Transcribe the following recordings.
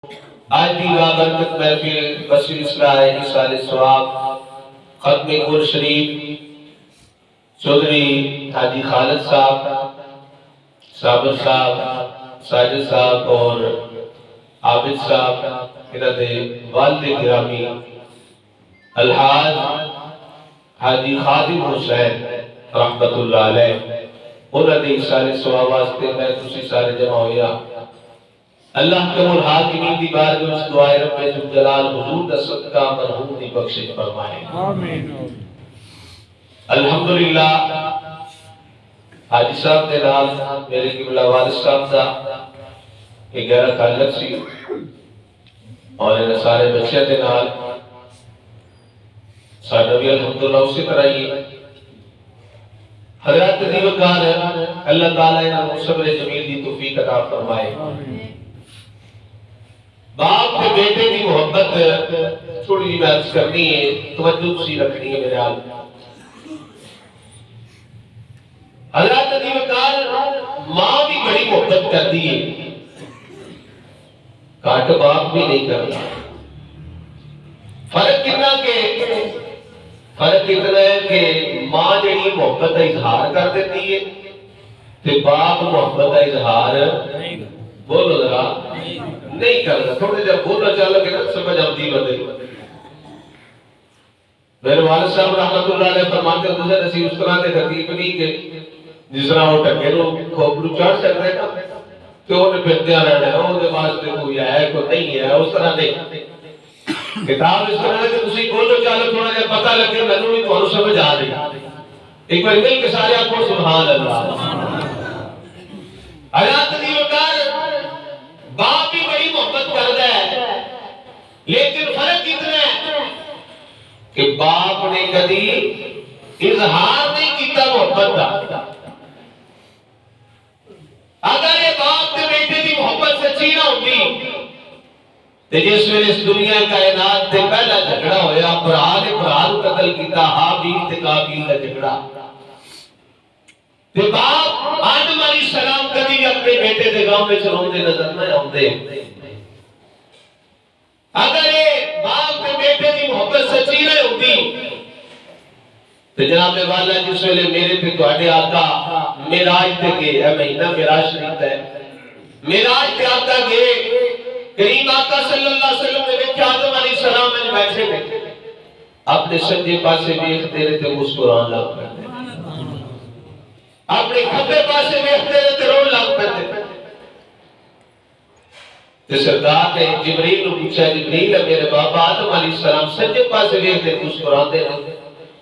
آج بھی بابرکت محفل بصیر اصلاح ایصال ثواب ختم قرآن شریف چودھری حاجی خالد صاحب، صابر صاحب، ساجد صاحب اور عابد صاحب انہاں دے والد گرامی الحاج حاجی خادم حسین رحمت اللہ علیہ انہاں دے ایصال ثواب واسطے میں تسی سارے جمع ہویا اللہ کے الحاکمین دی بارگاہ وچ دعائے رب ذوالجلال حضور دا صدقہ مرحوم دی بخشش فرمائے آمین۔ الحمدللہ حاجی صاحب دے نال میرے قبلہ والد صاحب دا ایک گہرا تعلق سی اور انہاں سارے بچے دے نال ساڈا بھی الحمدللہ اسی طرح ہی حضرات عزیز وقار اللہ تعالیٰ انہاں صبر جمیل دی توفیق عطا فرمائے۔ باپ کے بیٹے کی محبت تھوڑی سی بات کرنی ہے، توجہ سی رکھنی ہے میرے حال۔ حضرات عزیز وقار ماں بھی بڑی محبت کرتی ہے، کاٹ باپ بھی نہیں کرتا۔ فرق اتنا ہے کہ ماں جڑی محبت کا اظہار کر دیتی ہے تے باپ محبت کا اظہار بولو ذرا نہیں کرتا۔ تھوڑے جب بولنا چاہ لگے نا سمجھ آتی بدل۔ میرے والد صاحب رحمت اللہ علیہ فرماتے ہیں دوسرے نصیب اس طرح کے تکلیف نہیں کہ جس طرح وہ ٹکے نو کھوپڑو چڑھ سکتے ہیں نا تو انہیں پھرتے رہنا ہے وہ واسطے کوئی ہے کوئی نہیں ہے، اس طرح نہیں۔ کتاب اس طرح ہے کہ تسی بولو چاہو تھوڑا جہا پتہ لگے مینوں بھی تھانوں سمجھ آ رہی۔ ایک بار مل کے سارے آکھو سبحان اللہ۔ حضرات عزیز وقار باپ بھی بڑی محبت کرتا ہے، لیکن فرق اتنا ہے کہ باپ نے کبھی اظہار نہیں کیتا محبت کا۔ اگر یہ باپ کے بیٹے کی محبت سچی نہ ہوتی تو جس ویلے اس دنیا کائنات سے پہلا جھگڑا ہویا بھرا نے بھرا نوں قتل کیتا، حابیل تے قابیل کا جھگڑا، تے باپ آدم علیہ السلام کبھی اپنے بیٹے دے گاؤں میں روندے نظر نہ آندے۔ اگر یہ باپ کے بیٹے کی محبت سچی نہ ہوتی تو جناب والا جس ویلے میرے تے تواڈے آقا معراج تے گئے، اے مہینہ معراج شریف ہے، معراج تے آقا گئے، کریم آقا صلی اللہ علیہ وسلم نے ویکھیا آدم علیہ السلام میں بیٹھے نے، اپنے سجے پاسے ویکھتے رہے تے مسکران لگ پے، اپنے کھبے پاسے ویکھتے رہے تے رون لگ پے۔ تے سرکار نے جبریل نوں پوچھا، جبریل میرے بابا آدم علیہ السلام سجے پاسے ویکھتے مسکراندے نے،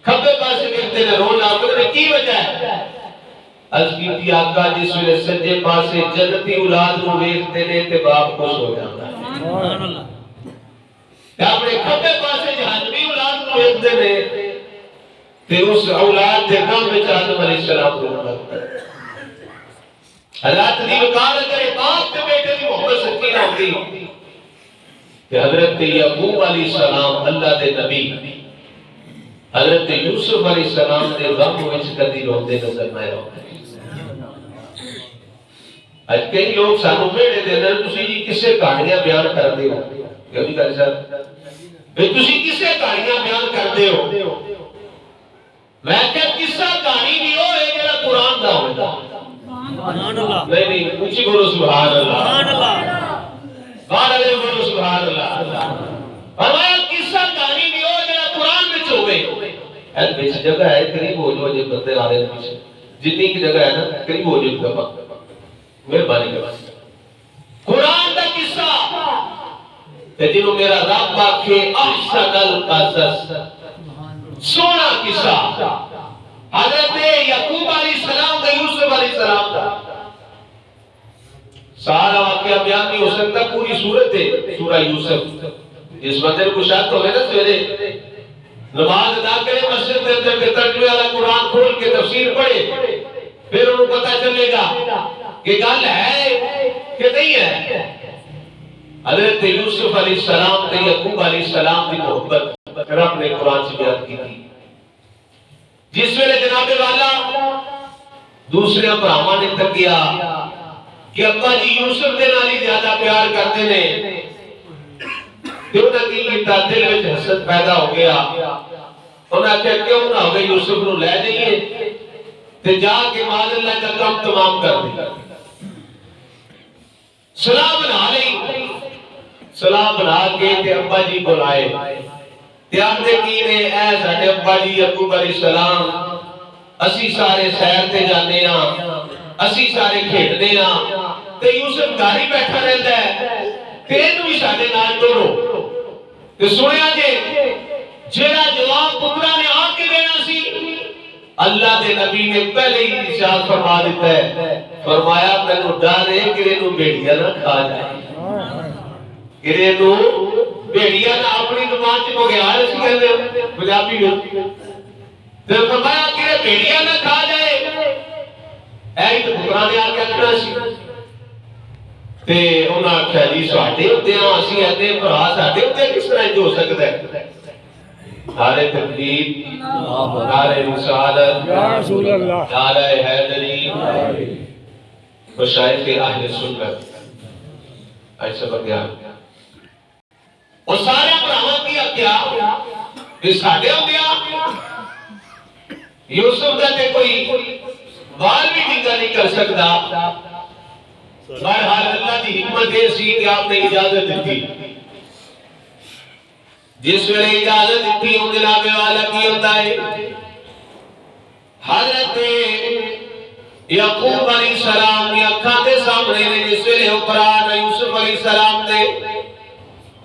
کھبے پاسے ویکھتے نے رون لگ پے، کی وجہ ہے؟ عرض کیتی آقا جس ویلے سجے پاسے جنتی اولاد نوں ویکھتے نے تے باپ خوش ہو جاندا ہے، سبحان اللہ۔ تے اپنے کھبے پاسے جہنمی اولاد نوں ویکھتے نے تے اس اولاد دے غم وچ آدم علیہ السلام کو لگتا ہے۔ حضرات دی وقار اگر باپ تے بیٹے دی محبت سچی نہ ہوتی کہ حضرت یعقوب علیہ السلام اللہ دے نبی حضرت یوسف علیہ السلام دے غم وچ کدی روندے نظر نہ آتے۔ اج کئی لوگ سانو میڑے دے اندر تسی جی کسے کہانیاں بیان کردے ہو، کبھی کہہ صاحب بھئی تسی کسے کہانیاں بیان کردے ہو؟ میں کہ قصہ کہانی بھی ہو ہے جڑا قرآن دا ہوتا۔ سبحان اللہ، نہیں اونچی بولو سبحان اللہ، سبحان اللہ، باہر والے بولو سبحان اللہ۔ فرمایا قصہ کہانی بھی ہو جڑا قرآن وچ ہوے۔ اے بیچ جگہ ہے قریب ہو جو جے بندے آ رہے پیچھے جتنی کی جگہ ہے نا قریب ہو جو دفعہ مہربانی کر قرآن دا قصہ تے جنوں میرا رب آکھے احسن القصص سونا قصہ حضرت یعقوب علیہ السلام کا یوسف علیہ السلام کا سارا واقعہ بیان نہیں ہو سکتا، پوری سورت ہے سورہ یوسف۔ اس بندے کو شاید ہوئے نا سویرے نماز ادا کرے مسجد کے اندر کے ترجمے والا قرآن کھول کے تفسیر پڑھے، پھر انہوں پتہ چلے گا کہ گل ہے کہ نہیں ہے۔ حضرت یوسف علیہ السلام تے یعقوب علیہ السلام کی محبت رب نے قرآن سے بیان کی تھی۔ جس ویلے جناب والا دوسرے بھراواں نے تکیا کہ ابا جی یوسف دے نال ہی زیادہ پیار کرتے نے کیوں نہ کیتا دل وچ حسد پیدا ہو گیا انہاں کہ کیوں نہ ہوئے یوسف نو لے جائیے تے جا کے مال اللہ کا کام تمام کر دے سلام بنا لئی سلام بنا کے تے ابا جی کو لائے تے آندے کی نے اے ساڈے ابا جی یعقوب علیہ السلام اسی سارے سیر تے جانے ہاں اسی سارے کھیڈنے ہاں تے یوسف گھر ہی بیٹھا رہندا ہے تے اینوں بھی ساڈے نال ٹورو تے سنیا جے جیڑا جواب پترا نے آ کے دینا سی اللہ دے نبی نے پہلے ہی ارشاد فرما دیتا ہے فرمایا مینوں ڈر ہے کہ اینو بھیڑیا نہ کھا جائے کہ اینو بھیڑیا نہ اپنی زبان چ بگیار اسی کہندے ہو پنجابی وچ تے فرمایا کہ بھیڑیا نہ کھا جائے اے تے پترا نے آ کے آکھنا سی تے انہاں آکھیا جی ساڈے اوتے اسی اینے بھرا ساڈے اوتے کس طرح ہو سکدا ہے نعرہ تکبیر نعرہ رسالت یا رسول اللہ نعرہ حیدری مشائخ اہل سنت ایسا بگیان اور سارے براہاں کیا کیا کہ ساڑھے ہو گیا یوسف دا تے کوئی بال بھی ٹھیکا نہیں کر سکتا بہرحال اللہ دی حکمت ہے سی کہ آپ نے اجازت دیتی جس ویلے اجازت دیتی ہوں جناب والا کی ہوتا ہے حضرت یعقوب علیہ السلام کی اکھاں دے سامنے نے جس ویلے اوپران یوسف علیہ السلام دے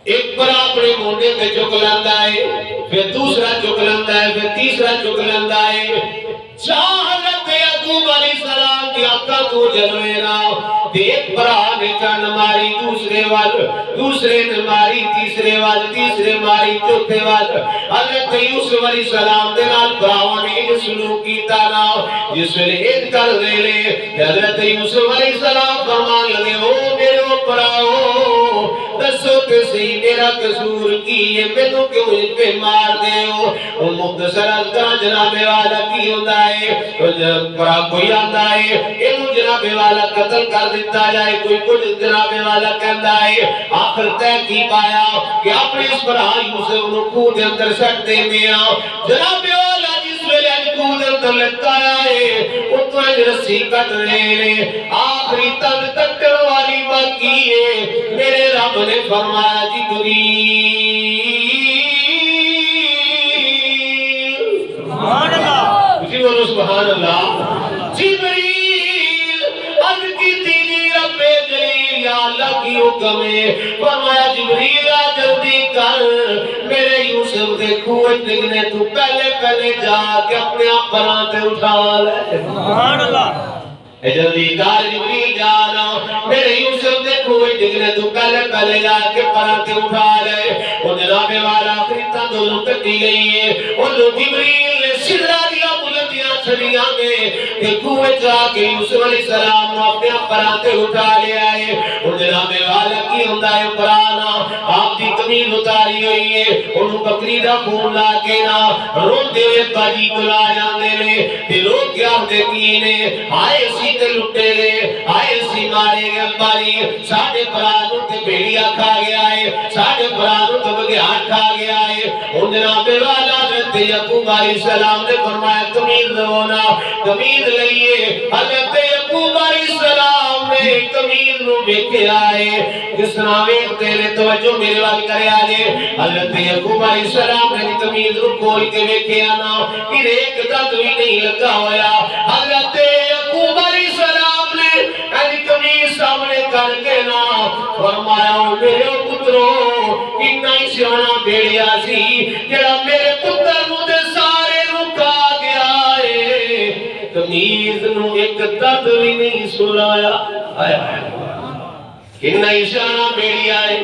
ایک بڑا اپنے موڈے پہ چک لندا ہے پھر دوسرا چک لندا ہے پھر تیسرا چک لندا ہے حضرت یعقوب علیہ السلام کی اکھاں تو جلوے نا ایک برا نے چند ماری دوسرے وال دوسرے نے ماری تیسرے وال تیسرے ماری چوتھے وال حضرت یوسف علیہ السلام دے نال براواں نے یہ سلوک کیتا نا جس ویلے ایک کر دے لے حضرت یوسف علیہ السلام فرمان لگے او میرے براؤ دسو کہ صحیح میرا قصور کی ہے مینوں کیوں اس پہ مار دے ہو مختصر الکان جناب والا کی ہوندا ہے برا کوئی آندا ہے اینوں جناب والا قتل کر دیتا جائے کوئی کچھ جناب والا کہندا ہے آخر تے کی پایا کہ اپنے اس برا یوسف نو خون دے اندر سٹ دے میاں جناب والا جس ویلے خون دے اندر لٹکایا ہے اتنا رسی کٹ رہے آخری تن کٹن والی باقی ہے میرے رب نے فرمایا جبریل سبحان اللہ اسی بولو سبحان اللہ جبریل عرض کی تیجی رب جلیل یا اللہ کی حکم ہے فرمایا جبریل آ جلدی کر میرے یوسف دے کھوئے ڈگنے تو پہلے جا کے اپنے آپ پراتے اٹھا لے سبحان اللہ اے جلدی کار جبریل جانا میرے یوسف دے کھوئے ڈگنے تو پہلے جا کے پراتے اٹھا لے وہ جناب والا خریتا دونوں کٹی گئی ہے اور جبریل نے سدرہ دیا بلندیاں چھڑیاں میں کہ کھوئے جا کے یوسف علیہ السلام اپنے پراتے اٹھا لے آئے اور جناب والا کی ہوتا ہے پرانا آپ دی قمیض اتاری ہوئی ہے انہوں بکری دا خون لا کے نا روتے ہوئے باجی بلا جاندے نے تے لوگ کیا ہوتے کینے آئے سی تے لٹے گئے آئے سی مارے گئے امباری ساڑھے پرانوں تے بیڑیا کھا گیا ہے ساڑھے پرانوں تے بگیار کھا گیا ہے ان جناب والا حضرت یعقوب علیہ السلام نے فرمایا قمیض ہونا قمیض لئیے حضرت یعقوب علیہ السلام نے قمیض نو بیکھے آئے جس ناوے تیرے توجہ میرے وال کرے آجے حضرت یعقوب علیہ السلام نے قمیض نو کھول کے بیکھے آنا پھر ایک دد بھی نہیں لگا ہویا حضرت یعقوب علیہ السلام نے قمیض سامنے کر کے نا فرمایا میرے پترو کتنا ہی سیانا بیڑیا سی جڑا میرے پتر نو دے سارے نو کھا گیا ہے قمیض نو ایک دد بھی نہیں سلایا کتنا ہی سیانا بیڑیا ہے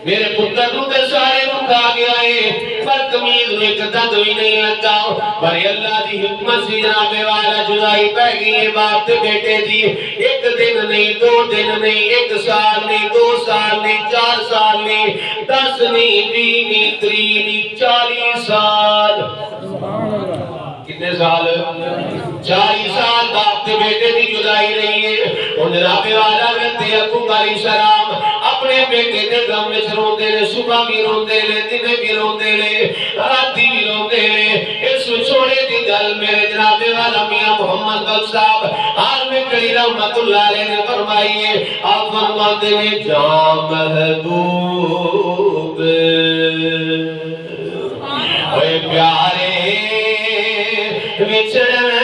میرے پتر نو دے سارے نو کھا گیا ہے پر قمیض نو ایک دد بھی نہیں لگا پر اللہ دی حکمت سی جناب والا جدائی پہ گئی ہے باپ تے بیٹے دی ایک دن نہیں دو دن نہیں ایک سال نہیں دو سال نہیں 4 سال نہیں 10 نہیں 20 نہیں 30 نہیں 40 سال کتنے سال 40 سال باپ تے بیٹے دی جدائی رہی ہے اور جناب والا حضرت یعقوب علیہ السلام اپنے بیٹے دے غم وچ روندے نے صبح بھی روندے نے دن بھی روندے نے راتی بھی روندے نے اس چھوڑے دی گل میرے جناب والا میاں محمد بخش صاحب حال میں کڑی رحمت اللہ علیہ نے فرمائی ہے آپ فرماتے ہیں جان محبوب اوے پیارے وچھڑن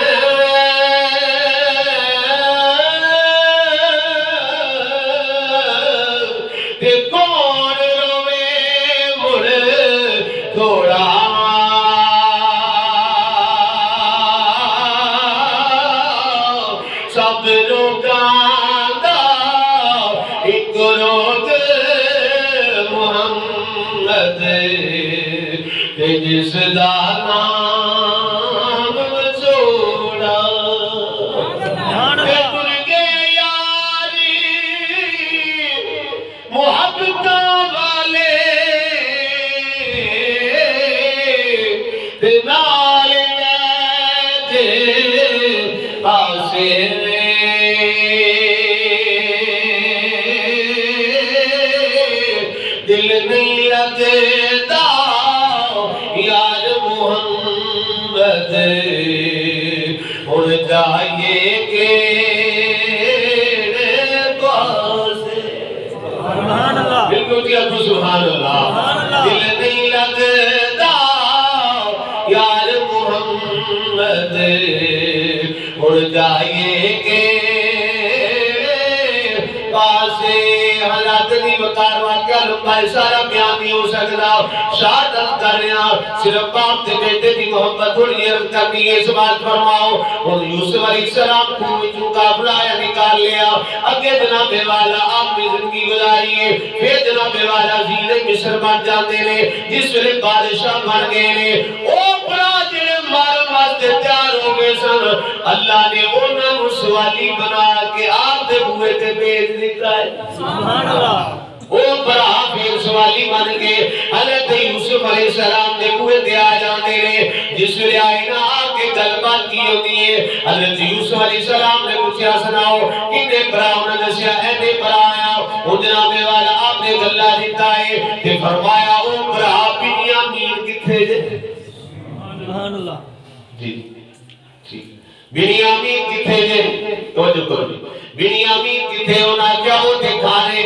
جس دا نام چھوڑا بن گئے یاری محبت والے نال دے آسے دل نہیں لگتا یار محمد اور جائیے کہ سبحان اللہ بالکل کیا تو سبحان اللہ دل نہیں لگتا یار محمد اور جائیے کہ پاسے حالات نہیں بکار واقعہ لمبائی سارا بیان نہیں ہو سکتا شاہد کر رہے ہیں صرف باپ تے بیٹے کی محبت تھوڑی عرض کرنی ہے اس بات فرماؤ اور یوسف علیہ السلام کو چونکا بلایا نکال لیا اگے جناب والا آپ نے زندگی گزاری ہے پھر جناب والا زیر مصر بن جاتے نے جس ویلے بادشاہ بن گئے نے او بڑا جڑے مارن واسطے تیار ہو گئے سن اللہ نے انہاں نوں سوالی بنا کے آپ دے بوئے تے بھیج دتا ہے سبحان اللہ وہ برا پھر سوالی بن کے حضرت یوسف علیہ السلام دے بوئے تے آ جاندے نے جس ویلے آئے نا آ کے گل بات کی ہوتی ہے حضرت یوسف علیہ السلام نے پوچھا سناؤ کنے برا انہوں نے دسیا اینے برا آیا وہ جناب والا آپ نے گلہ دیتا ہے کہ فرمایا او برا بنیامین کتھے جے سبحان اللہ جی بنیامین کتھے جے توجہ کرو بنیامین کتھے ہونا کیا ہوتے کھانے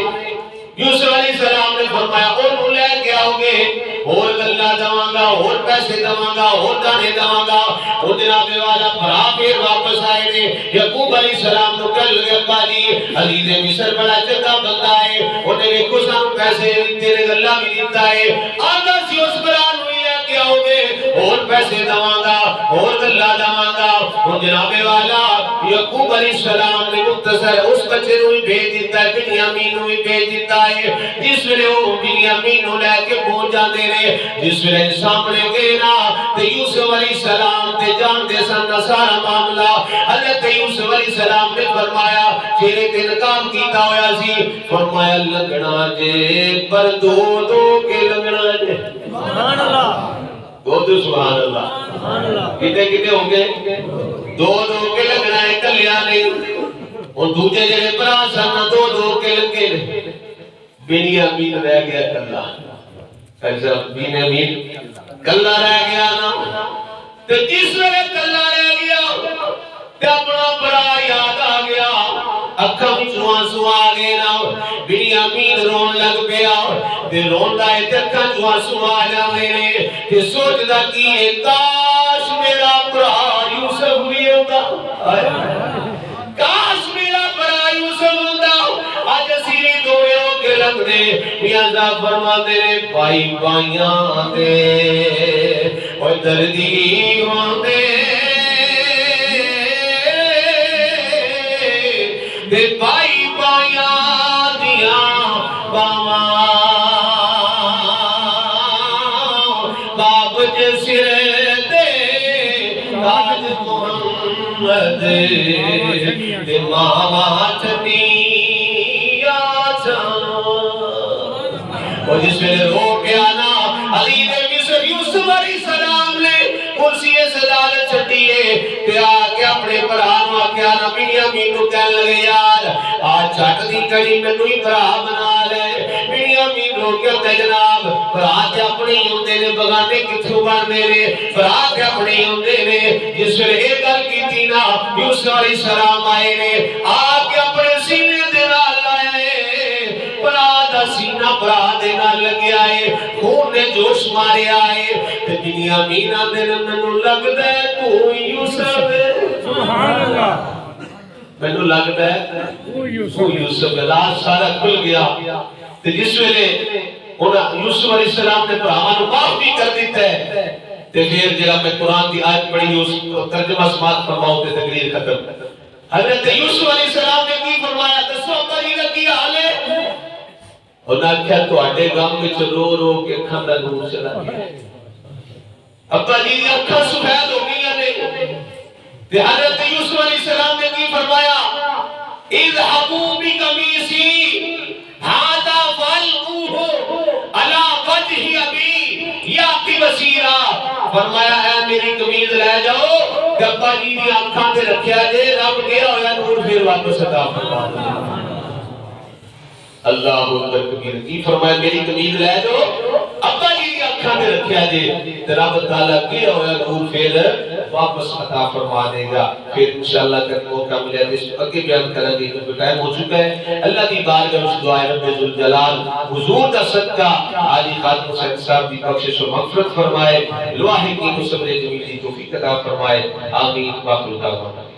یوسف علیہ السلام نے فرمایا اور لے کے آؤ گے اور گلہ دواں گا اور پیسے دواں گا اور دانے دواں گا اور جناب والا بھرا پھر واپس آئے نے یعقوب علیہ السلام تو کہہ لگے ابا جی عزیز مصر بڑا چنگا بندہ ہے انہیں دیکھو سانو پیسے تیرے گلہ بھی دیتا ہے آگا سی اس بران ہوئی لے کے آؤ گے اور پیسے دواں گا اور گلہ دواں گا اور جناب والا یعقوب علیہ السلام نے مختصر اس بچے نو ہی بھیج دیتا ہے بنیامین نو ہی بھیج دیتا ہے جس ویلے وہ بنیامین نو لے کے پہنچ جاندے نے جس ویلے سامنے گئے نا تے یوسف علیہ السلام تے جان دے سن سارا معاملہ حضرت یوسف علیہ السلام نے فرمایا چہرے تے نقاب کیتا ہویا سی فرمایا لگنا جے پر دو دو کے لگنا جے سبحان اللہ دو سبحان اللہ کتے کتے ہوں گے دو دو کے لگنا ہے کلیا نہیں اور دوجہ جڑے برا سن دو دو کے لگے نے بنیامین رہ گیا کلا ایسا بنیامین کلا رہ گیا نا تو جس ویلے کلا رہ گیا تے اپنا برا یاد آ گیا اکھاں وچوں آنسو آ گئے نا بنیامین رون لگ پیا تے روندا ہے تے اکھاں وچوں آنسو آ جاندے نے تے سوچدا کی ہے کاش میرا برا یوسف ہوئی ہوندا کاش میرا برا یوسف ہوندا اج اسی بھی دوویں ہو کے لگ دے میاں صاحب فرماندے نے بھائی بھائیاں دے او دردی ہوندے دے بھائی بھائیاں دیاں باواں باب جے سر تے تاج محمد دے ماما چنی اور جس میں رو پیا نا علی نے مصر یوسف علیہ السلام نے کرسی صدارت چھٹی ہے تے آ کے اپنے بھرا نوں آکھیا نا بنیامین نوں کہن لگے یار آ جٹ دی کڑی مینوں ہی بھرا بنا لے بنیامین رو کے تے جناب بھرا تے اپنے ہی ہوندے نے بگانے کتھوں بننے نے بھرا تے اپنے ہی ہوندے نے جس ویلے اے گل کیتی نا یوسف علیہ السلام آئے نے آ کے اپنے سینے دے نال لائے بھرا دا سینہ بھرا دے نال لگیا ہے خون نے جوش ماریا ہے تے بنیامین آندے نے مینوں لگدا ہے تو یوسف سبحان اللہ مینوں لگدا ہے وہ یوسف راز سارا کھل گیا تے جس ویلے انہاں یوسف علیہ السلام نے بھراواں نوں معاف بھی کر دتا ہے تے پھر جڑا میں قرآن دی آیت پڑھی اس ترجمہ سماعت فرماؤ تے تقریر ختم حضرت یوسف علیہ السلام نے کی فرمایا دسو پری دا کی حال ہے انہاں کہا تواڈے غم وچ رو رو کے اکھاں دا نور چلا گیا ابا جی دی اکھاں سفید ہو گئیاں نے تے حضرت یوسف علیہ السلام نے کی فرمایا اذهبوا بقميصي هذا فالقوه على وجه ابي ياتي بصيرا فرمایا اے میری قمیض لے جاؤ ابا جی دی آنکھاں تے رکھیا جے رب گیا ہویا نور پھر واپس عطا فرما دے اللہ اکبر کبیر کی فرمایا میری قمیض لے جاؤ ابا جی دی آنکھاں تے رکھیا جے تے رب تعالی گیا ہویا نور پھر واپس عطا فرما دے گا پھر انشاءاللہ کل موقع ملے اس اگے بیان کریں گے کیونکہ ٹائم ہو چکا ہے اللہ دی بارگاہ میں دعائے رب ذوالجلال حضور دا صدقہ عالی خاتم حسین صاحب دی بخشش و مغفرت فرمائے لواحق کی مصبر جمیل دی توفیق عطا فرمائے آمین واخر دعوانا